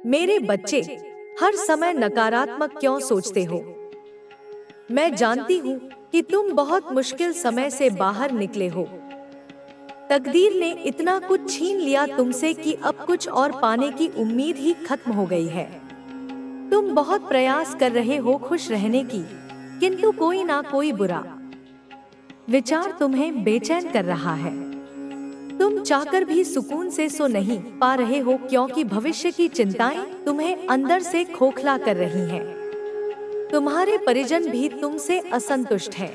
मेरे बच्चे, हर समय नकारात्मक क्यों सोचते हो? मैं जानती हूँ कि तुम बहुत मुश्किल समय से बाहर निकले हो। तकदीर ने इतना कुछ छीन लिया तुमसे कि अब कुछ और पाने की उम्मीद ही खत्म हो गई है। तुम बहुत प्रयास कर रहे हो खुश रहने की, किंतु कोई ना कोई बुरा विचार तुम्हें बेचैन कर रहा है। तुम चाहकर भी सुकून से सो नहीं पा रहे हो क्योंकि भविष्य की चिंताएं तुम्हें अंदर से खोखला कर रही हैं। तुम्हारे परिजन भी तुमसे असंतुष्ट हैं।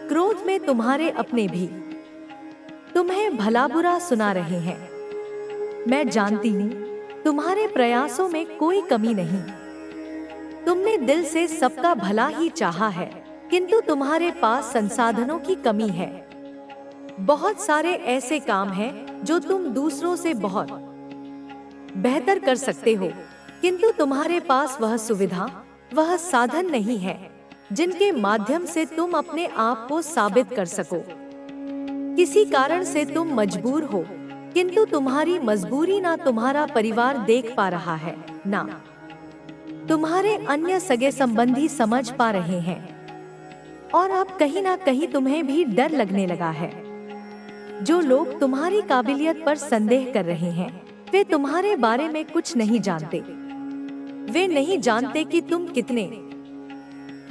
क्रोध में तुम्हारे अपने भी तुम्हें भला बुरा सुना रहे हैं। मैं जानती हूँ तुम्हारे प्रयासों में कोई कमी नहीं। तुमने दिल से सबका भला ही चाहा है, किंतु तुम्हारे पास संसाधनों की कमी है। बहुत सारे ऐसे काम हैं जो तुम दूसरों से बहुत बेहतर कर सकते हो, किंतु तुम्हारे पास वह सुविधा, वह साधन नहीं है जिनके माध्यम से तुम अपने आप को साबित कर सको। किसी कारण से तुम मजबूर हो, किंतु तुम्हारी मजबूरी ना तुम्हारा परिवार देख पा रहा है, ना तुम्हारे अन्य सगे संबंधी समझ पा रहे हैं। और अब कहीं ना कहीं तुम्हें भी डर लगने लगा है। जो लोग तुम्हारी काबिलियत पर संदेह कर रहे हैं, वे तुम्हारे बारे में कुछ नहीं जानते। वे नहीं जानते कि तुम कितने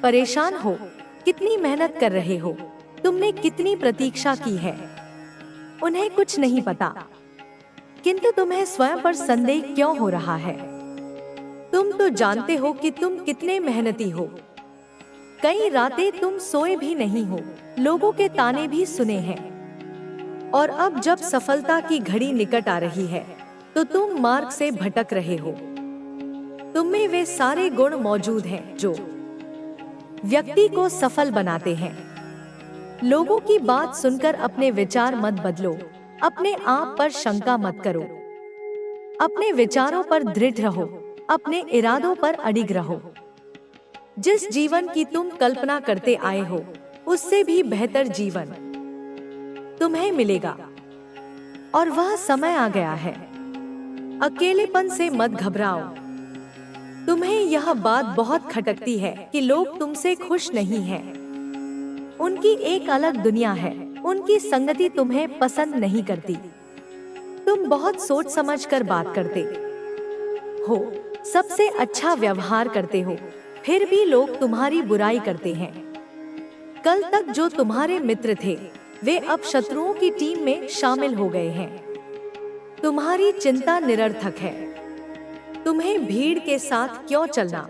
परेशान हो, कितनी मेहनत कर रहे हो, तुमने कितनी प्रतीक्षा की है। उन्हें कुछ नहीं पता, किंतु तुम्हें स्वयं पर संदेह क्यों हो रहा है? तुम तो जानते हो कि तुम कितने मेहनती हो। कई रातें तुम सोए भी नहीं हो, लोगों के ताने भी सुने हैं। और अब जब सफलता की घड़ी निकट आ रही है, तो तुम मार्ग से भटक रहे हो। तुम में वे सारे गुण मौजूद हैं जो व्यक्ति को सफल बनाते हैं। लोगों की बात सुनकर अपने विचार मत बदलो, अपने आप पर शंका मत करो। अपने विचारों पर दृढ़ रहो, अपने इरादों पर अडिग रहो। जिस जीवन की तुम कल्पना करते आए हो, उससे भी बेहतर जीवन तुम्हें मिलेगा। और वह समय आ गया है। अकेलेपन से मत घबराओ। तुम्हें यह बात बहुत खटकती है कि लोग तुमसे खुश नहीं हैं। उनकी एक अलग दुनिया है, उनकी संगति तुम्हें पसंद नहीं करती। तुम बहुत सोच समझ कर बात करते हो, सबसे अच्छा व्यवहार करते हो, फिर भी लोग तुम्हारी बुराई करते हैं। कल तक जो तुम्हारे मित्र थे, वे अब शत्रुओं की टीम में शामिल हो गए हैं। तुम्हारी चिंता निरर्थक है। तुम्हें भीड़ के साथ क्यों चलना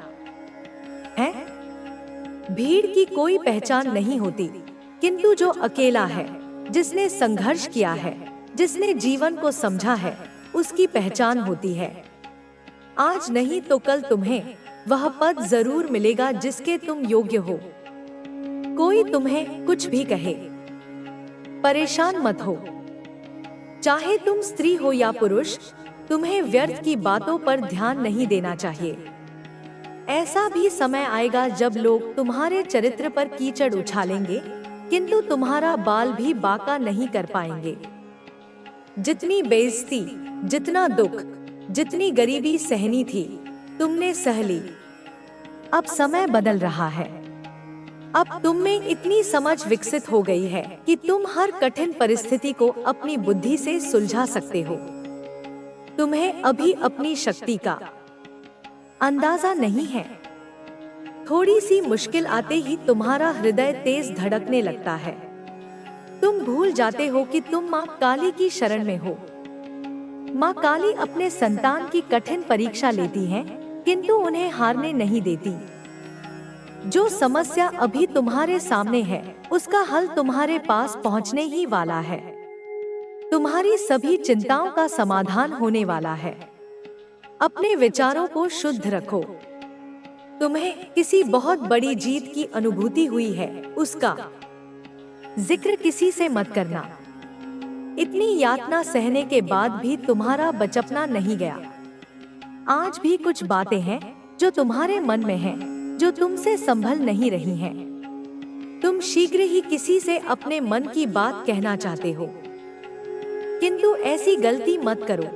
है? भीड़ की कोई पहचान नहीं होती, किंतु जो अकेला है, जिसने संघर्ष किया है, जिसने जीवन को समझा है, उसकी पहचान होती है। आज नहीं तो कल तुम्हें वह पद जरूर मिलेगा जिसके तुम योग्य हो। कोई तुम्हें कुछ भी कहे, परेशान मत हो। चाहे तुम स्त्री हो या पुरुष, तुम्हें व्यर्थ की बातों पर ध्यान नहीं देना चाहिए। ऐसा भी समय आएगा जब लोग तुम्हारे चरित्र पर कीचड़ उछालेंगे, किंतु तुम्हारा बाल भी बांका नहीं कर पाएंगे। जितनी बेइज्जती, जितना दुख, जितनी गरीबी सहनी थी, तुमने सह ली। अब समय बदल रहा है। अब तुम में इतनी समझ विकसित हो गई है कि तुम हर कठिन परिस्थिति को अपनी बुद्धि से सुलझा सकते हो। तुम्हें अभी अपनी शक्ति का अंदाजा नहीं है। थोड़ी सी मुश्किल आते ही तुम्हारा हृदय तेज धड़कने लगता है। तुम भूल जाते हो कि तुम माँ काली की शरण में हो। माँ काली अपने संतान की कठिन परीक्षा लेती हैं, किंतु उन्हें हारने नहीं देती। जो समस्या अभी तुम्हारे सामने है, उसका हल तुम्हारे पास पहुंचने ही वाला है। तुम्हारी सभी चिंताओं का समाधान होने वाला है। अपने विचारों को शुद्ध रखो। तुम्हें किसी बहुत बड़ी जीत की अनुभूति हुई है, उसका जिक्र किसी से मत करना। इतनी यातना सहने के बाद भी तुम्हारा बचपना नहीं गया। आज भी कुछ बातें हैं जो तुम्हारे मन में हैं, जो तुमसे संभल नहीं रही हैं। तुम शीघ्र ही किसी से अपने मन की बात कहना चाहते हो, किंतु ऐसी गलती मत करो।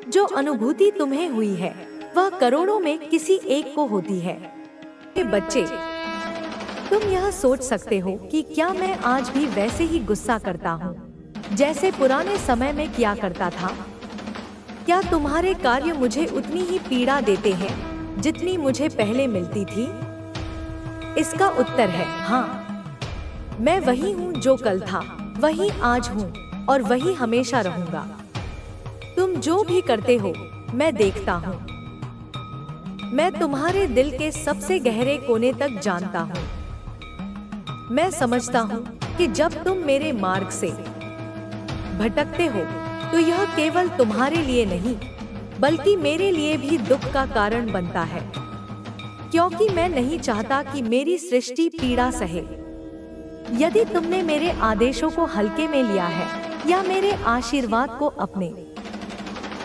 जो अनुभूति तुम्हें हुई है वह करोड़ों में किसी एक को होती है। बच्चे, तुम यह सोच सकते हो कि क्या मैं आज भी वैसे ही गुस्सा करता हूँ जैसे पुराने समय में किया करता था? क्या तुम्हारे कार्य मुझे उतनी ही पीड़ा देते हैं जितनी मुझे पहले मिलती थी? इसका उत्तर है हाँ। मैं वही हूँ जो कल था, वही आज हूँ और वही हमेशा रहूंगा। तुम जो भी करते हो मैं देखता हूँ। मैं तुम्हारे दिल के सबसे गहरे कोने तक जानता हूँ। मैं समझता हूँ कि जब तुम मेरे मार्ग से भटकते हो तो यह केवल तुम्हारे लिए नहीं बल्कि मेरे लिए भी दुख का कारण बनता है, क्योंकि मैं नहीं चाहता कि मेरी सृष्टि पीड़ा सहे। यदि तुमने मेरे आदेशों को हल्के में लिया है या मेरे आशीर्वाद को अपने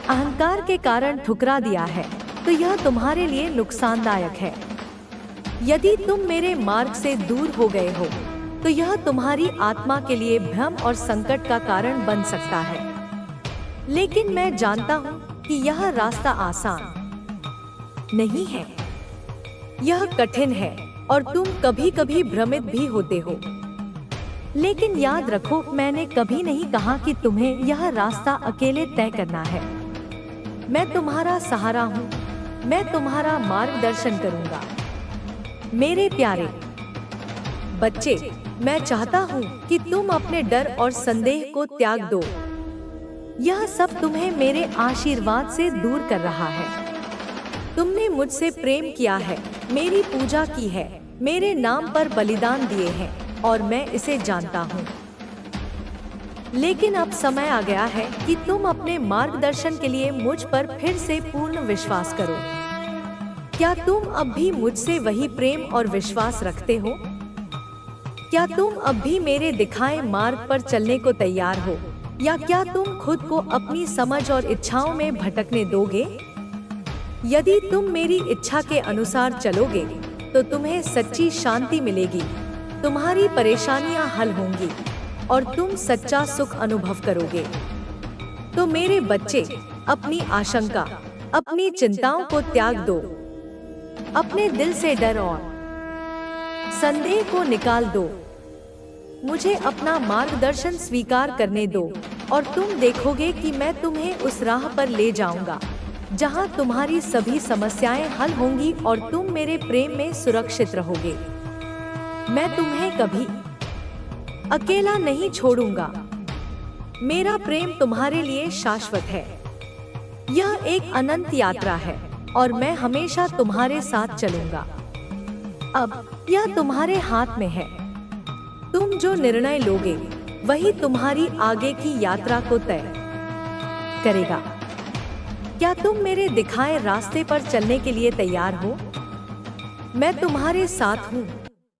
अहंकार के कारण ठुकरा दिया है तो यह तुम्हारे लिए नुकसानदायक है। यदि तुम मेरे मार्ग से दूर हो गए हो तो यह तुम्हारी आत्मा के लिए भ्रम और संकट का कारण बन सकता है। लेकिन मैं जानता हूँ कि यह रास्ता आसान नहीं है, यह कठिन है और तुम कभी कभी भ्रमित भी होते हो। लेकिन याद रखो, मैंने कभी नहीं कहा कि तुम्हें यह रास्ता अकेले तय करना है। मैं तुम्हारा सहारा हूँ, मैं तुम्हारा मार्गदर्शन करूँगा। मेरे प्यारे बच्चे, मैं चाहता हूँ कि तुम अपने डर और संदेह को त्याग दो। यह सब तुम्हें मेरे आशीर्वाद से दूर कर रहा है। तुमने मुझसे प्रेम किया है, मेरी पूजा की है, मेरे नाम पर बलिदान दिए हैं और मैं इसे जानता हूँ। लेकिन अब समय आ गया है कि तुम अपने मार्गदर्शन के लिए मुझ पर फिर से पूर्ण विश्वास करो। क्या तुम अब भी मुझसे वही प्रेम और विश्वास रखते हो? क्या तुम अब भी मेरे दिखाए मार्ग पर चलने को तैयार हो, या क्या तुम खुद को अपनी समझ और इच्छाओं में भटकने दोगे? यदि तुम मेरी इच्छा के अनुसार चलोगे तो तुम्हें सच्ची शांति मिलेगी, तुम्हारी परेशानियां हल होंगी और तुम सच्चा सुख अनुभव करोगे। तो मेरे बच्चे, अपनी आशंका, अपनी चिंताओं को त्याग दो। अपने दिल से डर और संदेह को निकाल दो। मुझे अपना मार्गदर्शन स्वीकार करने दो और तुम देखोगे कि मैं तुम्हें उस राह पर ले जाऊंगा जहां तुम्हारी सभी समस्याएं हल होंगी और तुम मेरे प्रेम में सुरक्षित रहोगे। मैं तुम्हें कभी अकेला नहीं छोड़ूंगा। मेरा प्रेम तुम्हारे लिए शाश्वत है। यह एक अनंत यात्रा है और मैं हमेशा तुम्हारे साथ चलूंगा। अब यह तुम्हारे हाथ में है। तुम जो निर्णय लोगे वही तुम्हारी आगे की यात्रा को तय करेगा। क्या तुम मेरे दिखाए रास्ते पर चलने के लिए तैयार हो? मैं तुम्हारे साथ हूँ,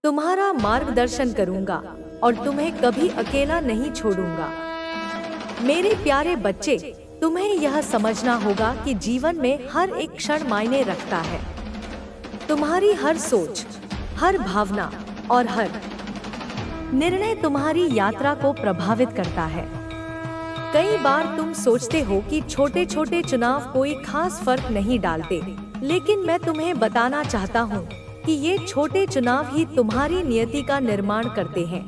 तुम्हारा मार्गदर्शन करूंगा और तुम्हें कभी अकेला नहीं छोड़ूंगा। मेरे प्यारे बच्चे, तुम्हें यह समझना होगा कि जीवन में हर एक क्षण मायने रखता है। तुम्हारी हर सोच, हर भावना और हर निर्णय तुम्हारी यात्रा को प्रभावित करता है। कई बार तुम सोचते हो कि छोटे छोटे चुनाव कोई खास फर्क नहीं डालते, लेकिन मैं तुम्हें बताना चाहता हूँ कि ये छोटे चुनाव ही तुम्हारी नियति का निर्माण करते हैं।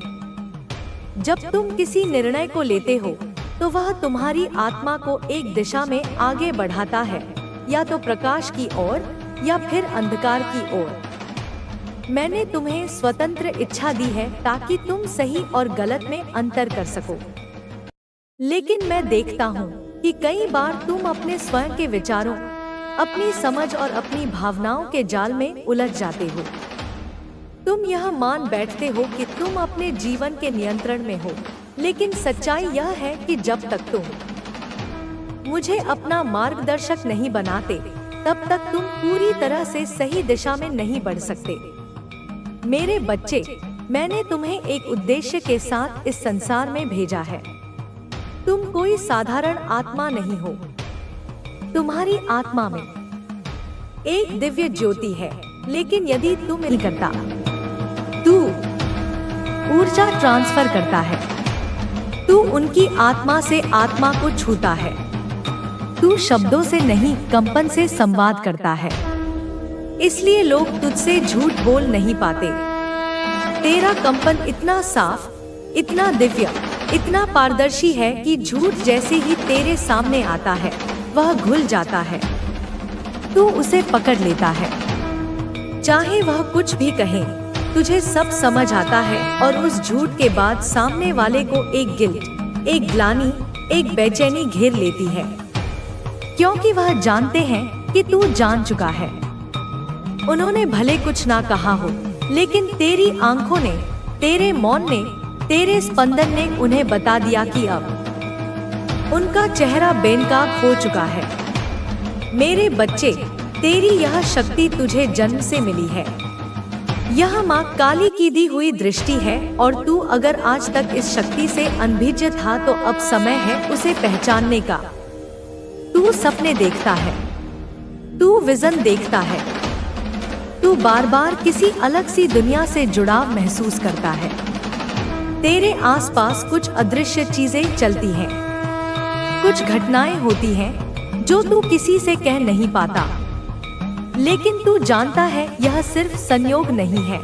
जब तुम किसी निर्णय को लेते हो तो वह तुम्हारी आत्मा को एक दिशा में आगे बढ़ाता है, या तो प्रकाश की ओर या फिर अंधकार की ओर। मैंने तुम्हें स्वतंत्र इच्छा दी है ताकि तुम सही और गलत में अंतर कर सको। लेकिन मैं देखता हूँ कि कई बार तुम अपने स्वयं के विचारों, अपनी समझ और अपनी भावनाओं के जाल में उलझ जाते हो। तुम यह मान बैठते हो कि तुम अपने जीवन के नियंत्रण में हो, लेकिन सच्चाई यह है कि जब तक तुम मुझे अपना मार्गदर्शक नहीं बनाते, तब तक तुम पूरी तरह से सही दिशा में नहीं बढ़ सकते। मेरे बच्चे, मैंने तुम्हें एक उद्देश्य के साथ इस संसार में भेजा है। तुम कोई साधारण आत्मा नहीं हो। तुम्हारी आत्मा में एक दिव्य ज्योति है, लेकिन यदि तुम नहीं करता, तू ऊर्जा ट्रांसफर करता है, तू उनकी आत्मा से आत्मा को छूता है। तू शब्दों से नहीं, कंपन से संवाद करता है, इसलिए लोग तुझसे झूठ बोल नहीं पाते। तेरा कंपन इतना साफ, इतना दिव्य, इतना पारदर्शी है कि झूठ जैसे ही तेरे सामने आता है वह घुल जाता है। तू उसे पकड़ लेता है, चाहे वह कुछ भी कहे, तुझे सब समझ आता है। और उस झूठ के बाद सामने वाले को एक गिल्ट, एक ग्लानि, एक बेचैनी घेर लेती है, क्योंकि वह जानते हैं कि तू जान चुका है। उन्होंने भले कुछ ना कहा हो, लेकिन तेरी आंखों ने, तेरे मौन ने, तेरे स्पंदन ने उन्हें बता दिया कि अब उनका चेहरा बेनकाब हो चुका है। मेरे बच्चे, तेरी यह शक्ति तुझे जन्म से मिली है। यह माँ काली की दी हुई दृष्टि है, और तू अगर आज तक इस शक्ति से अनभिज्ञ था तो अब समय है उसे पहचानने का। तू सपने देखता है, तू विजन देखता है, तू बार बार किसी अलग सी दुनिया से जुड़ाव महसूस करता है। तेरे आसपास कुछ अदृश्य चीजें चलती हैं, कुछ घटनाएं होती हैं जो तू किसी से कह नहीं पाता, लेकिन तू जानता है यह सिर्फ संयोग नहीं है,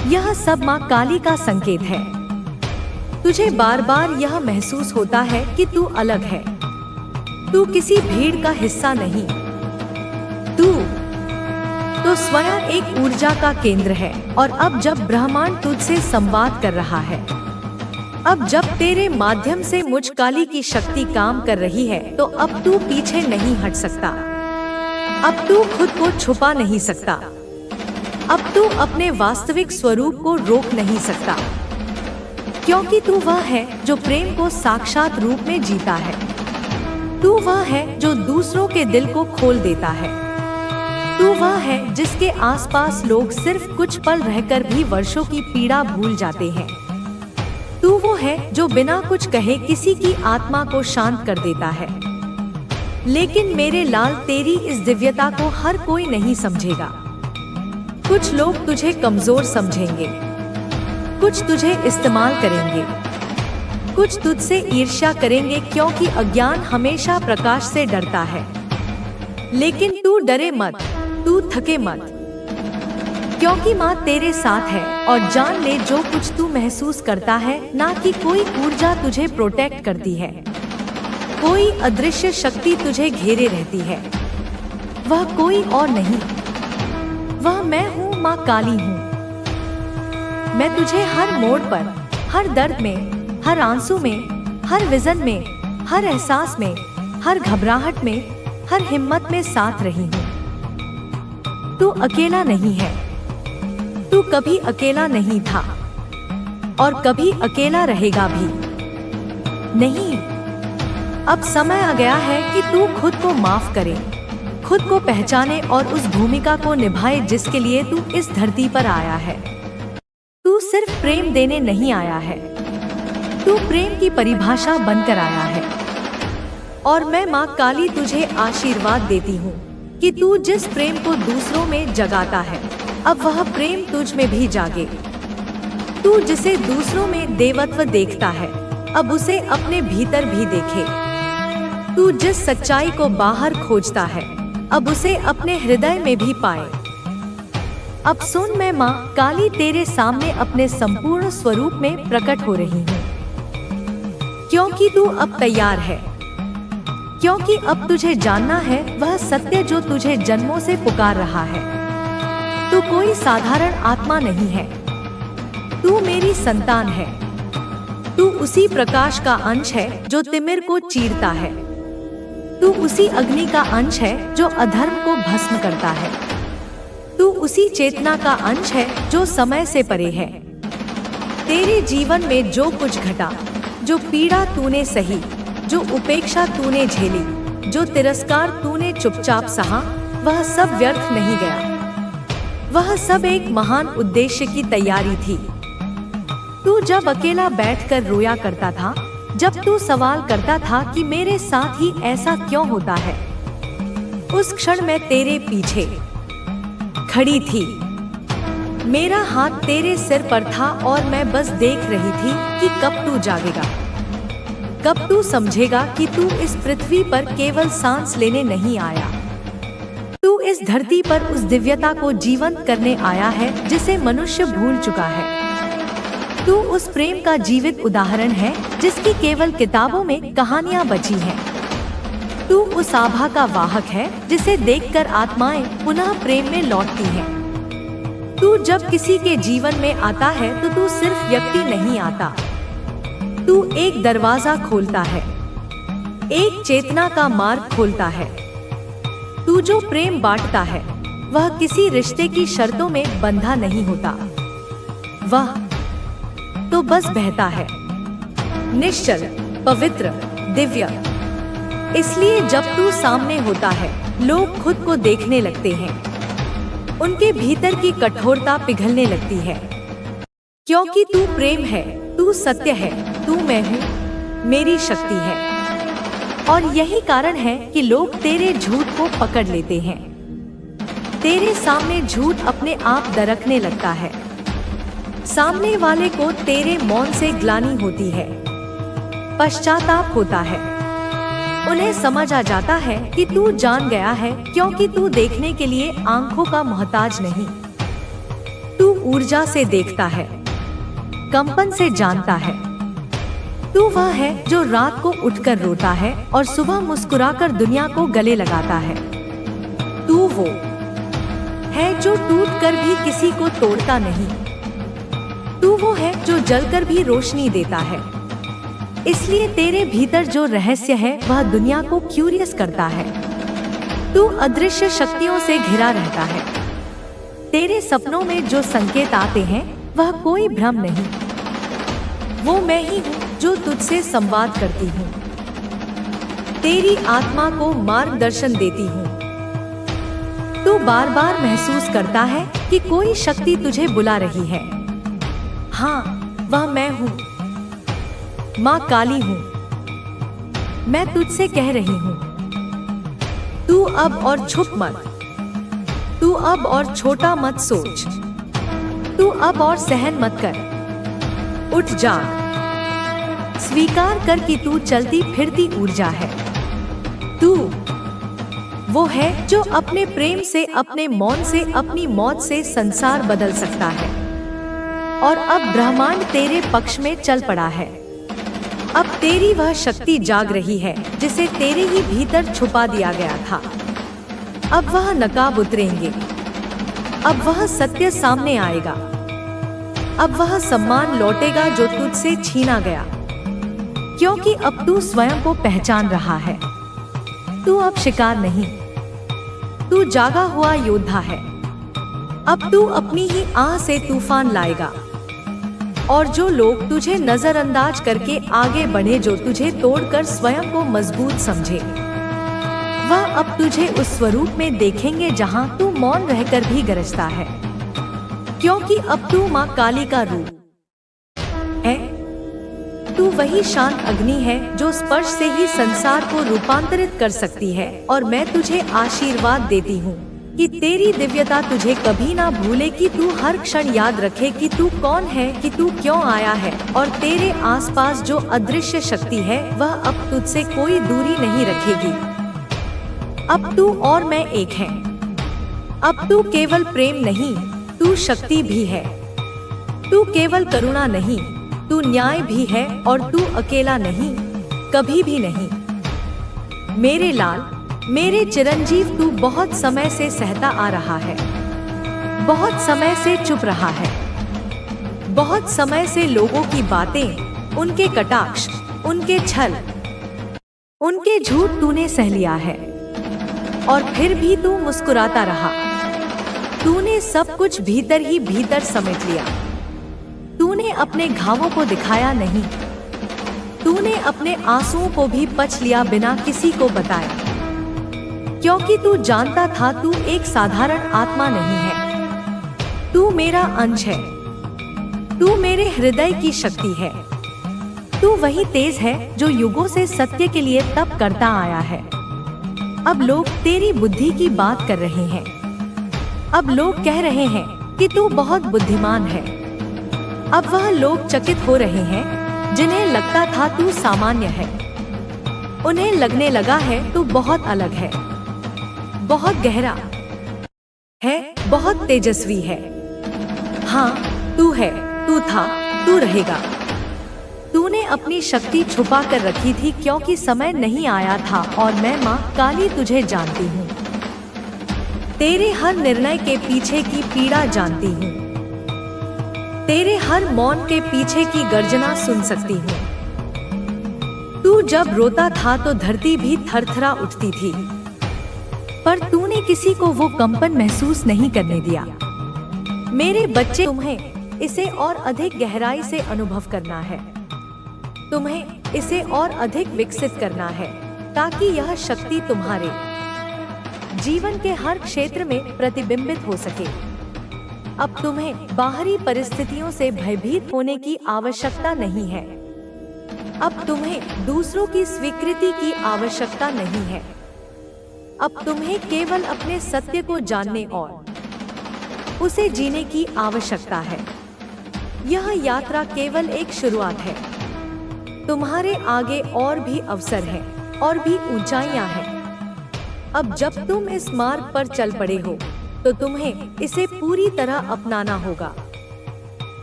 यह सब माँ काली का संकेत है। तुझे बार बार यह महसूस होता है कि तू अलग है, तू किसी भीड़ का हिस्सा नहीं, तू तो स्वयं एक ऊर्जा का केंद्र है। और अब जब ब्रह्मांड तुझसे संवाद कर रहा है, अब जब तेरे माध्यम से मुझ काली की शक्ति काम कर रही है, तो अब तू पीछे नहीं हट सकता, अब तू खुद को छुपा नहीं सकता, अब तू अपने वास्तविक स्वरूप को रोक नहीं सकता, क्योंकि तू वह है जो प्रेम को साक्षात रूप में जीता है। तू वह है जो दूसरों के दिल को खोल देता है। तू वह है जिसके आसपास लोग सिर्फ कुछ पल रहकर भी वर्षों की पीड़ा भूल जाते हैं। तू वो है जो बिना कुछ कहे किसी की आत्मा को शांत कर देता है। लेकिन मेरे लाल, तेरी इस दिव्यता को हर कोई नहीं समझेगा। कुछ लोग तुझे कमजोर समझेंगे, कुछ तुझे इस्तेमाल करेंगे, कुछ तुझसे ईर्ष्या करेंगे, क्योंकि अज्ञान हमेशा प्रकाश से डरता है। लेकिन तू डरे मत, तू थके मत, क्योंकि माँ तेरे साथ है। और जान ले, जो कुछ तू महसूस करता है, ना कि कोई ऊर्जा तुझे प्रोटेक्ट करती है, कोई अदृश्य शक्ति तुझे घेरे रहती है, वह कोई और नहीं, वह मैं हूँ, माँ काली हूँ। मैं तुझे हर मोड़ पर, हर दर्द में, हर आंसू में, हर विजन में, हर एहसास में, हर घबराहट में, हर हिम्मत में साथ रही हूँ। तू अकेला नहीं है, तू कभी अकेला नहीं था और कभी अकेला रहेगा भी नहीं। अब समय आ गया है कि तू खुद को माफ करे, खुद को पहचाने और उस भूमिका को निभाए जिसके लिए तू इस धरती पर आया है। तू सिर्फ प्रेम देने नहीं आया है, तू प्रेम की परिभाषा बनकर आया है। और मैं माँ काली तुझे आशीर्वाद देती हूँ कि तू जिस प्रेम को दूसरों में जगाता है, अब वह प्रेम तुझ में भी जागे। तू जिसे दूसरों में देवत्व देखता है, अब उसे अपने भीतर भी देखे। तू जिस सच्चाई को बाहर खोजता है, अब उसे अपने हृदय में भी पाए। अब सुन, मैं माँ काली तेरे सामने अपने संपूर्ण स्वरूप में प्रकट हो रही हूँ, क्योंकि तू अब तैयार है, क्योंकि अब तुझे जानना है वह सत्य जो तुझे जन्मों से पुकार रहा है। तू कोई साधारण आत्मा नहीं है, तू मेरी संतान है। तू उसी प्रकाश का अंश है जो तिमिर को चीरता है। तू उसी अग्नि का अंश है जो अधर्म को भस्म करता है। तू उसी चेतना का अंश है जो समय से परे है। तेरे जीवन में जो कुछ घटा, जो पीड़ा तूने सही, जो उपेक्षा तूने झेली, जो तिरस्कार तूने चुपचाप सहा, वह सब व्यर्थ नहीं गया। वह सब एक महान उद्देश्य की तैयारी थी। तू जब अकेला बैठकर रोया करता था, जब तू सवाल करता था कि मेरे साथ ही ऐसा क्यों होता है, उस क्षण मैं तेरे पीछे खड़ी थी। मेरा हाथ तेरे सिर पर था और मैं बस देख रही थी कि कब तू जागेगा। कब तू समझेगा कि तू इस पृथ्वी पर केवल सांस लेने नहीं आया, तू इस धरती पर उस दिव्यता को जीवंत करने आया है जिसे मनुष्य भूल चुका है। तू उस प्रेम का जीवित उदाहरण है जिसकी केवल किताबों में कहानियां बची हैं। तू उस आभा का वाहक है जिसे देखकर आत्माएं पुनः प्रेम में लौटती हैं। तू जब किसी के जीवन में आता है तो तू सिर्फ व्यक्ति नहीं आता, तू एक दरवाजा खोलता है, एक चेतना का मार्ग खोलता है। तू जो प्रेम बांटता है वह किसी रिश्ते की शर्तों में बंधा नहीं होता, वह तो बस बहता है, निश्चल, पवित्र, दिव्य। इसलिए जब तू सामने होता है लोग खुद को देखने लगते हैं, उनके भीतर की कठोरता पिघलने लगती है, क्योंकि तू प्रेम है, तू सत्य है, तू मैं हूँ, मेरी शक्ति है। और यही कारण है कि लोग तेरे झूठ को पकड़ लेते हैं। तेरे सामने झूठ अपने आप दरकने लगता है। सामने वाले को तेरे मौन से ग्लानि होती है, पश्चाताप होता है। उन्हें समझ आ जाता है कि तू जान गया है, क्योंकि तू देखने के लिए आंखों का मोहताज नहीं। तू ऊर्जा से देखता है, कंपन से जानता है। तू वह है जो रात को उठकर रोता है और सुबह मुस्कुराकर दुनिया को गले लगाता है। तू वो है जो टूटकर भी किसी को तोड़ता नहीं। तू वो है जो जलकर भी रोशनी देता है। इसलिए तेरे भीतर जो रहस्य है वह दुनिया को क्यूरियस करता है। तू अदृश्य शक्तियों से घिरा रहता है। तेरे सपनों में जो संकेत आते हैं वह कोई भ्रम नहीं, वो मैं ही हूँ जो तुझसे संवाद करती हूँ, तेरी आत्मा को मार्गदर्शन देती हूँ। तू बार बार महसूस करता है कि कोई शक्ति तुझे बुला रही है। हाँ, वह मैं हूँ, माँ काली हूँ। मैं तुझसे कह रही हूँ, तू अब और छुप मत, तू अब और छोटा मत सोच, तू अब और सहन मत कर। उठ जाग, स्वीकार कर कि तू चलती फिरती ऊर्जा है। तू वो है जो अपने प्रेम से, अपने मौन से, अपनी मौत से संसार बदल सकता है। और अब ब्रह्मांड तेरे पक्ष में चल पड़ा है। अब तेरी वह शक्ति जाग रही है जिसे तेरे ही भीतर छुपा दिया गया था। अब वह नकाब उतरेंगे, अब वह सत्य सामने आएगा, अब वह सम्मान लौटेगा जो तुझसे छीना गया, क्योंकि अब तू स्वयं को पहचान रहा है। तू अब शिकार नहीं, तू जागा हुआ योद्धा है। अब तू अपनी ही आह से तूफान लाएगा, और जो लोग तुझे नजरअंदाज करके आगे बढ़े, जो तुझे तोड़कर स्वयं को मजबूत समझे, वह अब तुझे उस स्वरूप में देखेंगे जहां तू मौन रहकर भी गरजता है, क्योंकि अब तू माँ काली का रूप है। तू वही शांत अग्नि है जो स्पर्श से ही संसार को रूपांतरित कर सकती है। और मैं तुझे आशीर्वाद देती हूँ कि तेरी दिव्यता तुझे कभी ना भूले, कि तू हर क्षण याद रखे कि तू कौन है, कि तू क्यों आया है। और तेरे आसपास जो अदृश्य शक्ति है वह अब तुझसे कोई दूरी नहीं रखेगी। अब तू और मैं एक हैं। अब तू केवल प्रेम नहीं, तू शक्ति भी है। तू केवल करुणा नहीं, तू न्याय भी है। और तू अकेला नहीं, कभी भी नहीं। मेरे लाल, मेरे चिरंजीव, तू बहुत समय से सहता आ रहा है, बहुत समय से चुप रहा है, बहुत समय से लोगों की बातें, उनके कटाक्ष, उनके छल, उनके झूठ तूने सह लिया है। और फिर भी तू मुस्कुराता रहा। तूने सब कुछ भीतर ही भीतर समेट लिया। तूने अपने घावों को दिखाया नहीं, तूने अपने आंसुओं को भी पच लिया बिना किसी को बताए, क्योंकि तू जानता था तू एक साधारण आत्मा नहीं है। तू मेरा अंश है, तू मेरे हृदय की शक्ति है। तू वही तेज है जो युगों से सत्य के लिए तप करता आया है। अब लोग तेरी बुद्धि की बात कर रहे हैं। अब लोग कह रहे हैं कि तू बहुत बुद्धिमान है। अब वह लोग चकित हो रहे हैं जिन्हें लगता था तू सामान्य है, उन्हें लगने लगा है तू बहुत अलग है, बहुत गहरा है, बहुत तेजस्वी है। हाँ, तू है, तू था, तू रहेगा। तूने अपनी शक्ति छुपा कर रखी थी क्योंकि समय नहीं आया था, और मैं माँ काली तुझे जानती हूँ। तेरे हर निर्णय के पीछे की पीड़ा जानती हूँ, तेरे हर मौन के पीछे की गर्जना सुन सकती हूँ। तू जब रोता था तो धरती भी थरथरा उठती थी, पर तूने किसी को वो कंपन महसूस नहीं करने दिया। मेरे बच्चे, तुम्हें इसे और अधिक गहराई से अनुभव करना है, तुम्हें इसे और अधिक विकसित करना है, ताकि यह शक्ति तुम्हारे जीवन के हर क्षेत्र में प्रतिबिंबित हो सके। अब तुम्हें बाहरी परिस्थितियों से भयभीत होने की आवश्यकता नहीं है। अब तुम्हें दूसरों की स्वीकृति की आवश्यकता नहीं है। अब तुम्हें केवल अपने सत्य को जानने और उसे जीने की आवश्यकता है। यह यात्रा केवल एक शुरुआत है। तुम्हारे आगे और भी अवसर हैं, और भी ऊंचाइयां हैं। अब जब तुम इस मार्ग पर चल पड़े हो, तो तुम्हें इसे पूरी तरह अपनाना होगा।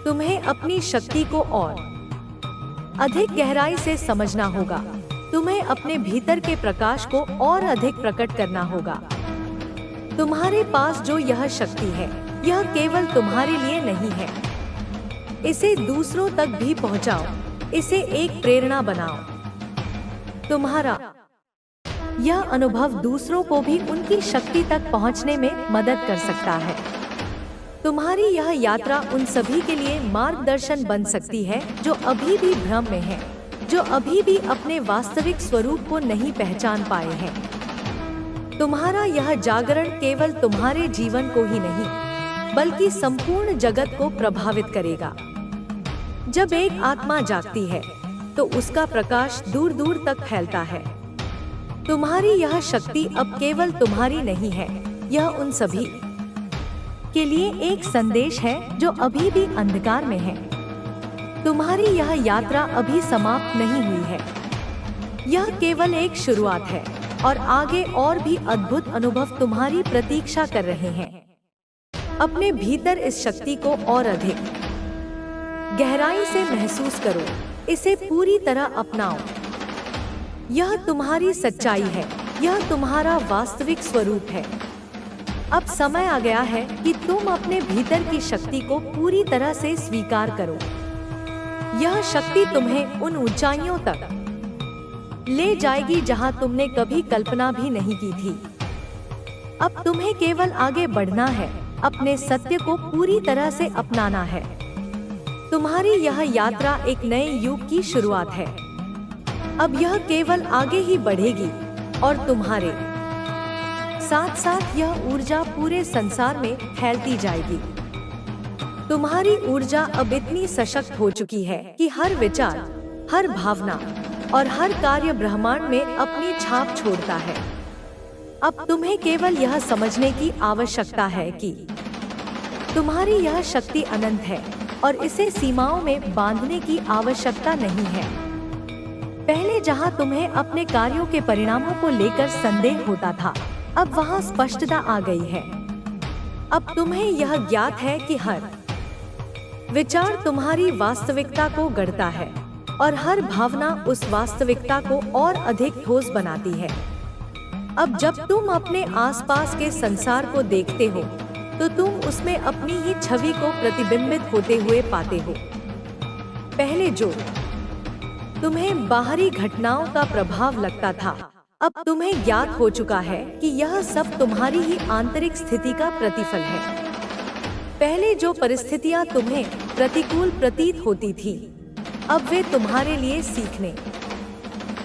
तुम्हें अपनी शक्ति को और अधिक गहराई से समझना होगा। तुम्हें अपने भीतर के प्रकाश को और अधिक प्रकट करना होगा। तुम्हारे पास जो यह शक्ति है, यह केवल तुम्हारे लिए नहीं है। इसे दूसरों तक भी पहुंचाओ, इसे एक प्रेरणा बनाओ। तुम्हारा यह अनुभव दूसरों को भी उनकी शक्ति तक पहुंचने में मदद कर सकता है। तुम्हारी यह यात्रा उन सभी के लिए मार्गदर्शन बन सकती है जो अभी भी भ्रम में हैं, जो अभी भी अपने वास्तविक स्वरूप को नहीं पहचान पाए हैं। तुम्हारा यह जागरण केवल तुम्हारे जीवन को ही नहीं, बल्कि संपूर्ण जगत को प्रभावित करेगा। जब एक आत्मा जागती है, तो उसका प्रकाश दूर दूर तक फैलता है। तुम्हारी यह शक्ति अब केवल तुम्हारी नहीं है, यह उन सभी के लिए एक संदेश है जो अभी भी अंधकार में है। तुम्हारी यह यात्रा अभी समाप्त नहीं हुई है। यह केवल एक शुरुआत है, और आगे और भी अद्भुत अनुभव तुम्हारी प्रतीक्षा कर रहे हैं। अपने भीतर इस शक्ति को और अधिक गहराई से महसूस करो, इसे पूरी तरह अपनाओ। यह तुम्हारी सच्चाई है, यह तुम्हारा वास्तविक स्वरूप है। अब समय आ गया है कि तुम अपने भीतर की शक्ति को पूरी तरह से स्वीकार करो। यह शक्ति तुम्हें उन ऊंचाइयों तक ले जाएगी जहां तुमने कभी कल्पना भी नहीं की थी। अब तुम्हें केवल आगे बढ़ना है, अपने सत्य को पूरी तरह से अपनाना है। तुम्हारी यह यात्रा एक नए युग की शुरुआत है। अब यह केवल आगे ही बढ़ेगी, और तुम्हारे साथ साथ यह ऊर्जा पूरे संसार में फैलती जाएगी। तुम्हारी ऊर्जा अब इतनी सशक्त हो चुकी है कि हर विचार, हर भावना और हर कार्य ब्रह्मांड में अपनी छाप छोड़ता है। अब तुम्हें केवल यह समझने की आवश्यकता है कि तुम्हारी यह शक्ति अनंत है, और इसे सीमाओं में बांधने की आवश्यकता नहीं है। पहले जहां तुम्हें अपने कार्यों के परिणामों को लेकर संदेह होता था, अब वहां स्पष्टता आ गई है। अब तुम्हें यह ज्ञात है कि हर विचार तुम्हारी वास्तविकता को गढ़ता है, और हर भावना उस वास्तविकता को और अधिक ठोस बनाती है। अब जब तुम अपने आसपास के संसार को देखते हो, तो तुम उसमें अपनी ही छवि को प्रतिबिंबित होते हुए पाते हो। पहले जो तुम्हें बाहरी घटनाओं का प्रभाव लगता था, अब तुम्हें ज्ञात हो चुका है कि यह सब तुम्हारी ही आंतरिक स्थिति का प्रतिफल है। पहले जो परिस्थितियां तुम्हें प्रतिकूल प्रतीत होती थी, अब वे तुम्हारे लिए सीखने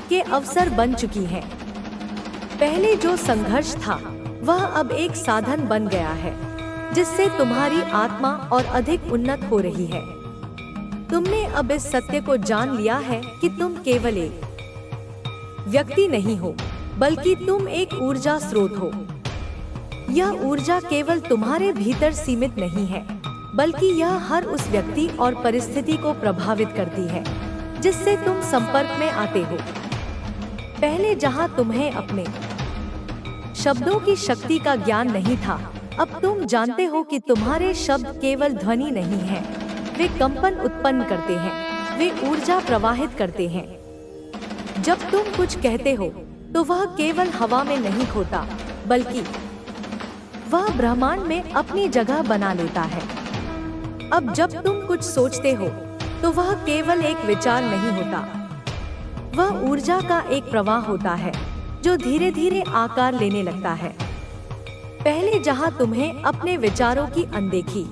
के अवसर बन चुकी हैं। पहले जो संघर्ष था, वह अब एक साधन बन गया है, जिससे तुम्हारी आत्मा और अधिक उन्नत हो रही है। तुमने अब इस सत्य को जान लिया है कि तुम केवल एक व्यक्ति नहीं हो, बल्कि तुम एक ऊर्जा स्रोत हो। यह ऊर्जा केवल तुम्हारे भीतर सीमित नहीं है, बल्कि यह हर उस व्यक्ति और परिस्थिति को प्रभावित करती है जिससे तुम संपर्क में आते हो। पहले जहां तुम्हें अपने शब्दों की शक्ति का ज्ञान नहीं था, अब तुम जानते हो कि तुम्हारे शब्द केवल ध्वनि नहीं है, वे कंपन उत्पन्न करते हैं, वे ऊर्जा प्रवाहित करते हैं। जब तुम कुछ कहते हो तो वह केवल हवा में नहीं खोता, बल्कि वह ब्रह्मांड में अपनी जगह बना लेता है। अब जब तुम कुछ सोचते हो तो वह केवल एक विचार नहीं होता, वह ऊर्जा का एक प्रवाह होता है जो धीरे धीरे आकार लेने लगता है। पहले जहां तुम्हें अपने विचारों की अनदेखी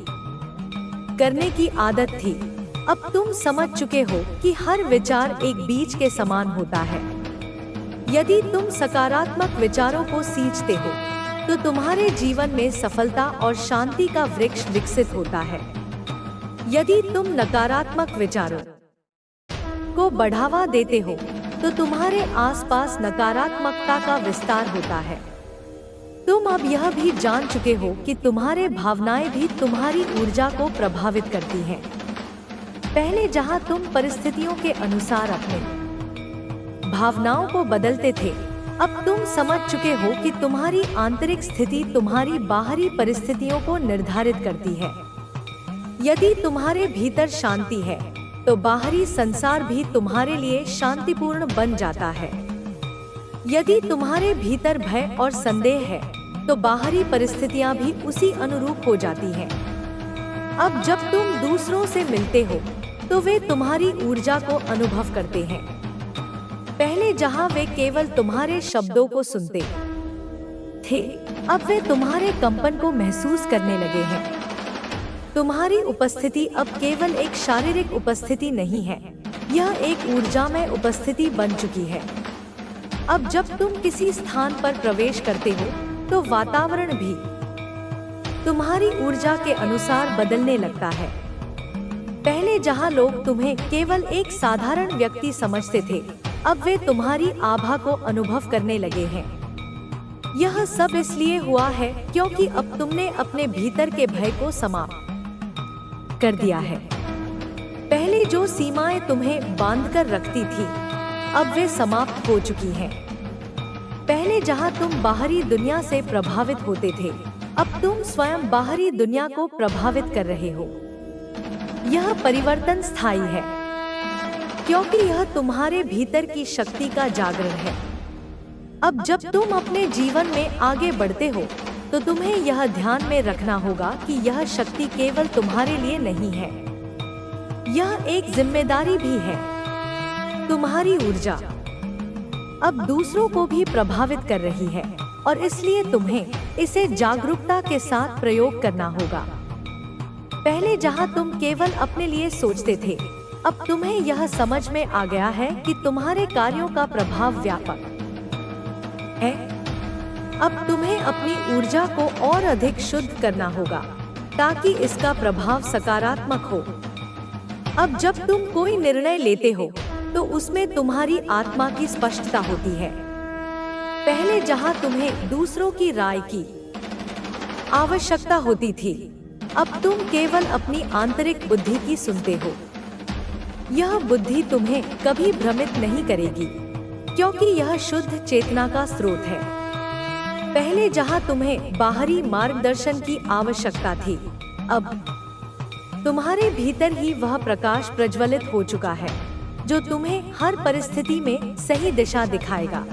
करने की आदत थी, अब तुम समझ चुके हो कि हर विचार एक बीज के समान होता है। यदि तुम सकारात्मक विचारों को सींचते हो तो तुम्हारे जीवन में सफलता और शांति का वृक्ष विकसित होता है। यदि तुम नकारात्मक विचारों को बढ़ावा देते हो तो तुम्हारे आसपास नकारात्मकता का विस्तार होता है। तुम अब यह भी जान चुके हो कि तुम्हारे भावनाएं भी तुम्हारी ऊर्जा को प्रभावित करती हैं। पहले जहां तुम परिस्थितियों के अनुसार अपने भावनाओं को बदलते थे, अब तुम समझ चुके हो कि तुम्हारी आंतरिक स्थिति तुम्हारी बाहरी परिस्थितियों को निर्धारित करती है। यदि तुम्हारे भीतर शांति है तो बाहरी संसार भी तुम्हारे लिए शांतिपूर्ण बन जाता है। यदि तुम्हारे भीतर भय और संदेह है तो बाहरी परिस्थितियां भी उसी अनुरूप हो जाती हैं। अब जब तुम दूसरों से मिलते हो तो वे तुम्हारी ऊर्जा को अनुभव करते हैं। पहले जहां वे केवल तुम्हारे शब्दों को सुनते थे, अब वे तुम्हारे कंपन को महसूस करने लगे हैं। तुम्हारी उपस्थिति अब केवल एक शारीरिक उपस्थिति नहीं है, यह एक ऊर्जामय उपस्थिति बन चुकी है। अब जब तुम किसी स्थान पर प्रवेश करते हो तो वातावरण भी तुम्हारी ऊर्जा के अनुसार बदलने लगता है। पहले जहां लोग तुम्हें केवल एक साधारण व्यक्ति समझते थे, अब वे तुम्हारी आभा को अनुभव करने लगे हैं। यह सब इसलिए हुआ है क्योंकि अब तुमने अपने भीतर के भय को समाप्त कर दिया है। पहले जो सीमाएं तुम्हें बांधकर रखती थी, अब वे समाप्त हो चुकी हैं। पहले जहां तुम बाहरी दुनिया से प्रभावित होते थे, अब तुम स्वयं बाहरी दुनिया को प्रभावित कर रहे हो। यह परिवर्तन स्थायी है क्योंकि यह तुम्हारे भीतर की शक्ति का जागरण है। अब जब तुम अपने जीवन में आगे बढ़ते हो तो तुम्हें यह ध्यान में रखना होगा कि यह शक्ति केवल तुम्हारे लिए नहीं है, यह एक जिम्मेदारी भी है। तुम्हारी ऊर्जा अब दूसरों को भी प्रभावित कर रही है और इसलिए तुम्हें इसे जागरूकता के साथ प्रयोग करना होगा। पहले जहां तुम केवल अपने लिए सोचते थे, अब तुम्हें यह समझ में आ गया है कि तुम्हारे कार्यों का प्रभाव व्यापक है। अब तुम्हें अपनी ऊर्जा को और अधिक शुद्ध करना होगा ताकि इसका प्रभाव सकारात्मक हो। अब जब तुम कोई निर्णय लेते हो तो उसमें तुम्हारी आत्मा की स्पष्टता होती है। पहले जहां तुम्हें दूसरों की राय की आवश्यकता होती थी, अब तुम केवल अपनी आंतरिक बुद्धि की सुनते हो। यह बुद्धि तुम्हें कभी भ्रमित नहीं करेगी क्योंकि यह शुद्ध चेतना का स्रोत है। पहले जहां तुम्हें बाहरी मार्गदर्शन की आवश्यकता थी, अब तुम्हारे भीतर ही वह प्रकाश प्रज्वलित हो चुका है जो तुम्हें हर परिस्थिति में सही दिशा दिखाएगा।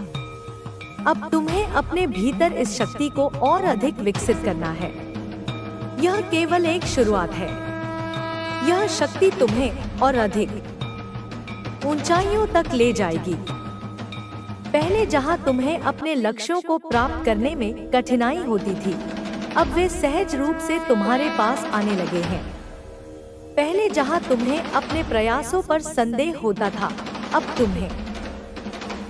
अब तुम्हें अपने भीतर इस शक्ति को और अधिक विकसित करना है। यह केवल एक शुरुआत है। यह शक्ति तुम्हें और अधिक ऊंचाइयों तक ले जाएगी। पहले जहां तुम्हें अपने लक्ष्यों को प्राप्त करने में कठिनाई होती थी, अब वे सहज रूप से तुम्हारे पास आने लगे हैं। पहले जहां तुम्हें अपने प्रयासों पर संदेह होता था, अब तुम्हें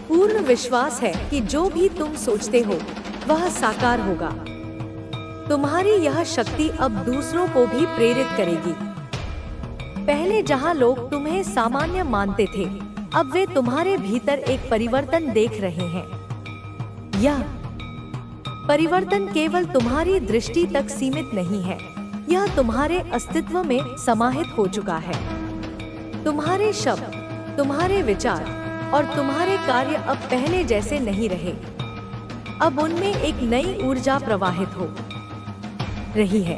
पूर्ण विश्वास है कि जो भी तुम सोचते हो वह साकार होगा। तुम्हारी यह शक्ति अब दूसरों को भी प्रेरित करेगी। पहले जहां लोग तुम्हें सामान्य मानते थे, अब वे तुम्हारे भीतर एक परिवर्तन देख रहे हैं। यह परिवर्तन केवल तुम्हारी दृष्टि तक सीमित नहीं है, यह तुम्हारे अस्तित्व में समाहित हो चुका है। तुम्हारे शब्द, तुम्हारे विचार और तुम्हारे कार्य अब पहले जैसे नहीं रहे। अब उनमें एक नई ऊर्जा प्रवाहित हो रही है।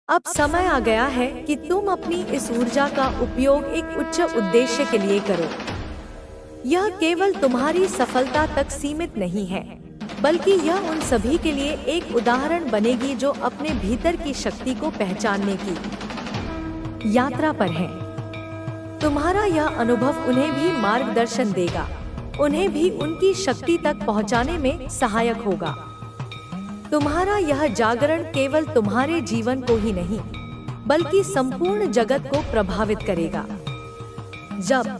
अब समय आ गया है कि तुम अपनी इस ऊर्जा का उपयोग एक उच्च उद्देश्य के लिए करो। यह केवल तुम्हारी सफलता तक सीमित नहीं है, बल्कि यह उन सभी के लिए एक उदाहरण बनेगी जो अपने भीतर की शक्ति को पहचानने की यात्रा पर हैं। तुम्हारा यह अनुभव उन्हें भी मार्गदर्शन देगा, उन्हें भी उनकी शक्ति तक पहुंचाने में सहायक होगा। तुम्हारा यह जागरण केवल तुम्हारे जीवन को ही नहीं, बल्कि संपूर्ण जगत को प्रभावित करेगा। जब